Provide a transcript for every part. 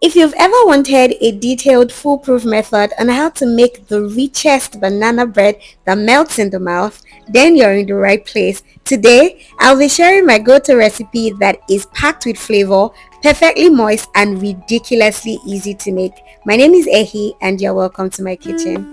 If you've ever wanted a detailed foolproof method on how to make the richest banana bread that melts in the mouth, then you're in the right place. Today, I'll be sharing my go-to recipe that is packed with flavor, perfectly moist, and ridiculously easy to make. My name is Ehi and you're welcome to my kitchen.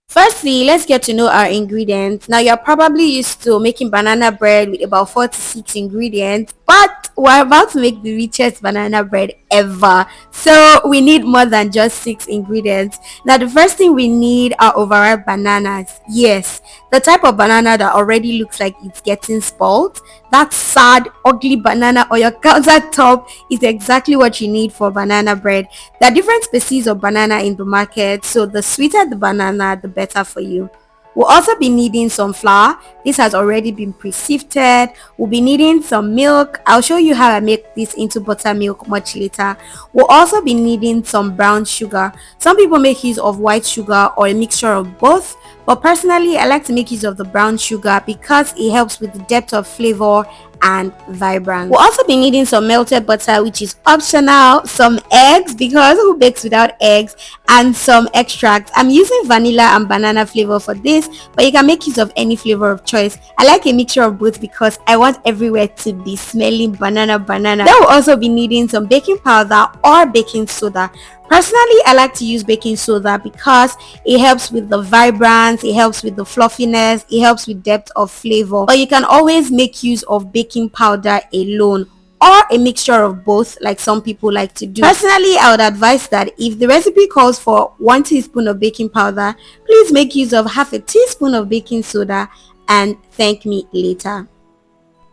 Firstly, let's get to know our ingredients. Now, you're probably used to making banana bread with about 4 to 6 ingredients, but we're about to make the richest banana bread ever. So we need more than just 6 ingredients. Now, the first thing we need are overripe bananas. Yes, the type of banana that already looks like it's getting spoiled. That sad, ugly banana on your countertop is exactly what you need for banana bread. There are different species of banana in the market, so the sweeter the banana, the better for you. We'll also be needing some flour. This has already been pre-sifted. We'll be needing some milk. I'll show you how I make this into buttermilk much later. We'll also be needing some brown sugar. Some people make use of white sugar or a mixture of both, but personally I like to make use of the brown sugar because it helps with the depth of flavor and vibrance. We'll also be needing some melted butter, which is optional, some eggs because who bakes without eggs, and some extract. I'm using vanilla and banana flavor for this, but you can make use of any flavor of choice. I like a mixture of both because I want everywhere to be smelling banana. Then we'll also be needing some baking powder or baking soda. Personally, I like to use baking soda because it helps with the vibrance, it helps with the fluffiness, it helps with depth of flavor. But you can always make use of baking powder alone or a mixture of both like some people like to do. Personally, I would advise that if the recipe calls for 1 teaspoon of baking powder, please make use of half a teaspoon of baking soda and thank me later.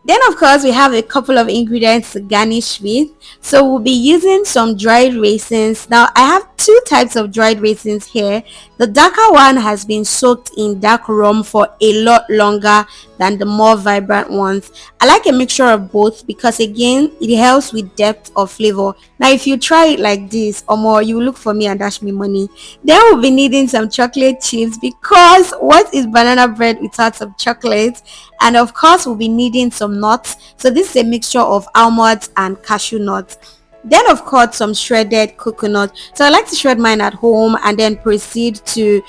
Then of course we have a couple of ingredients to garnish with. So we'll be using some dried raisins. Now I have 2 types of dried raisins here. The darker one has been soaked in dark rum for a lot longer than the more vibrant ones. I like a mixture of both because again it helps with depth of flavor. Now if you try it like this or more, you will look for me and dash me money. Then we'll be needing some chocolate chips because what is banana bread without some chocolate? And of course we'll be needing some nuts. So this is a mixture of almonds and cashew nuts. Then of course some shredded coconut. So I like to shred mine at home and then proceed to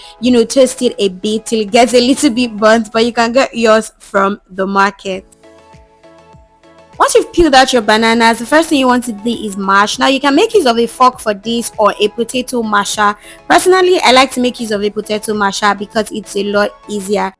toast it a bit till it gets a little bit burnt, but you can get yours from the market. Once you've peeled out your bananas, the first thing you want to do is mash. Now you can make use of a fork for this or a potato masher. Personally, I like to make use of a potato masher because it's a lot easier.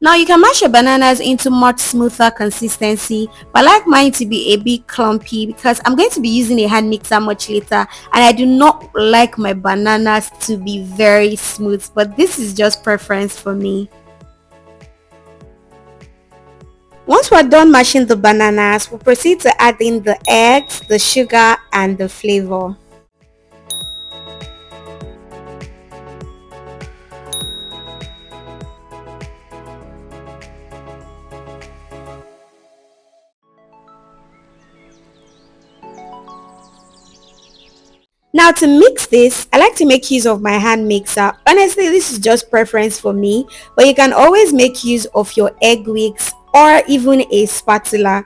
Now you can mash your bananas into much smoother consistency, but I like mine to be a bit clumpy because I'm going to be using a hand mixer much later and I do not like my bananas to be very smooth, but this is just preference for me. Once we're done mashing the bananas, we'll proceed to add in the eggs, the sugar and the flavor. Now to mix this, I like to make use of my hand mixer. Honestly, this is just preference for me, but you can always make use of your egg whisk or even a spatula.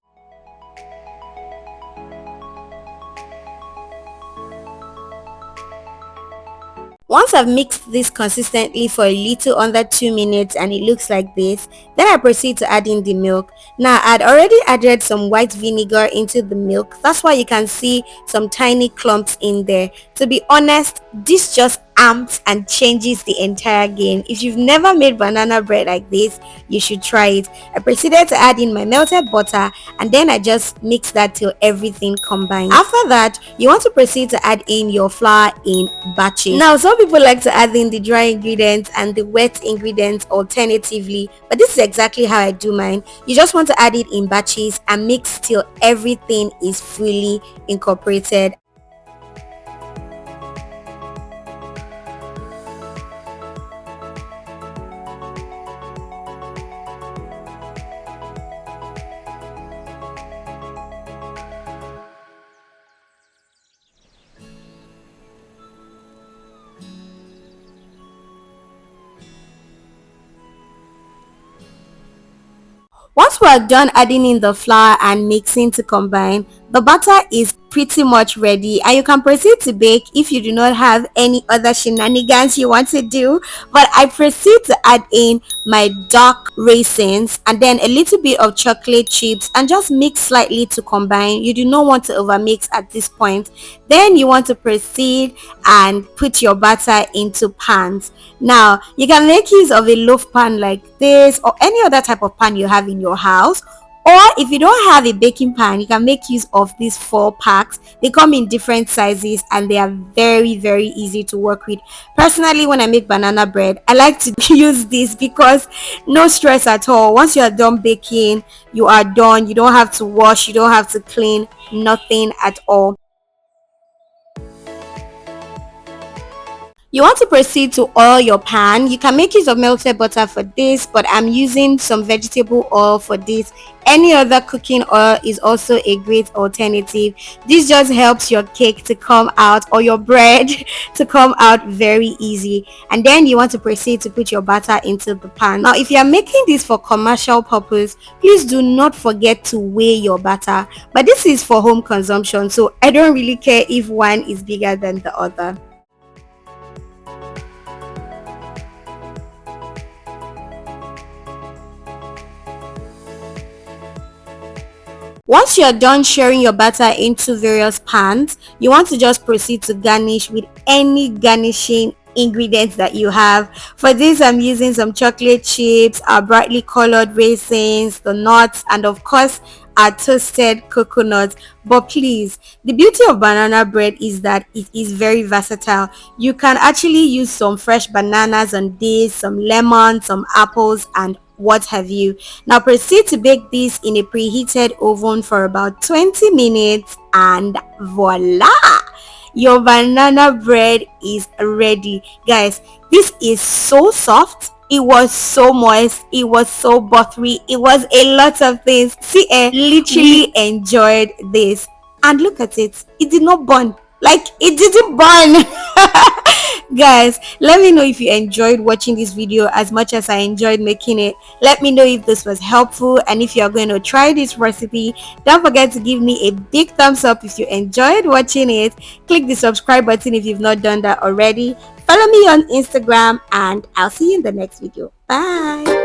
Once I've mixed this consistently for a little under 2 minutes and it looks like this, then I proceed to add in the milk. Now I'd already added some white vinegar into the milk. That's why you can see some tiny clumps in there. To be honest, this just amps and changes the entire game. If you've never made banana bread like this, you should try it. I proceeded to add in my melted butter and then I just mix that till everything combines. After that, you want to proceed to add in your flour in batches. Now some people like to add in the dry ingredients and the wet ingredients alternatively, but this is exactly how I do mine. You just want to add it in batches and mix till everything is fully incorporated. Once we are done adding in the flour and mixing to combine, the batter is pretty much ready and you can proceed to bake if you do not have any other shenanigans you want to do. But I proceed to add in my dark raisins and then a little bit of chocolate chips and just mix slightly to combine. You do not want to overmix at this point. Then you want to proceed and put your batter into pans. Now you can make use of a loaf pan like this or any other type of pan you have in your house, or if you don't have a baking pan, you can make use of these 4 packs. They come in different sizes and they are very easy to work with. Personally, when I make banana bread, I like to use this because no stress at all. Once you are done baking, you are done. You don't have to wash, you don't have to clean, nothing at all. You want to proceed to oil your pan. You can make use of melted butter for this, but I'm using some vegetable oil for this. Any other cooking oil is also a great alternative. This just helps your cake to come out or your bread to come out very easy. And then you want to proceed to put your batter into the pan. Now if you are making this for commercial purpose, please do not forget to weigh your batter, but this is for home consumption, so I don't really care if one is bigger than the other. Once you're done sharing your batter into various pans, you want to just proceed to garnish with any garnishing ingredients that you have. For this, I'm using some chocolate chips, our brightly colored raisins, the nuts, and of course our toasted coconut. But please, the beauty of banana bread is that it is very versatile. You can actually use some fresh bananas on this, some lemon, some apples, and what have you. Now proceed to bake this in a preheated oven for about 20 minutes and voila, your banana bread is ready. Guys, this is so soft, it was so moist, it was so buttery, it was a lot of things. See, I literally enjoyed this. And look at it, it did not burn. Like, it didn't burn. Guys, let me know if you enjoyed watching this video as much as I enjoyed making it. Let me know if this was helpful, and if you are going to try this recipe, don't forget to give me a big thumbs up if you enjoyed watching it. Click the subscribe button if you've not done that already. Follow me on Instagram, and I'll see you in the next video. Bye.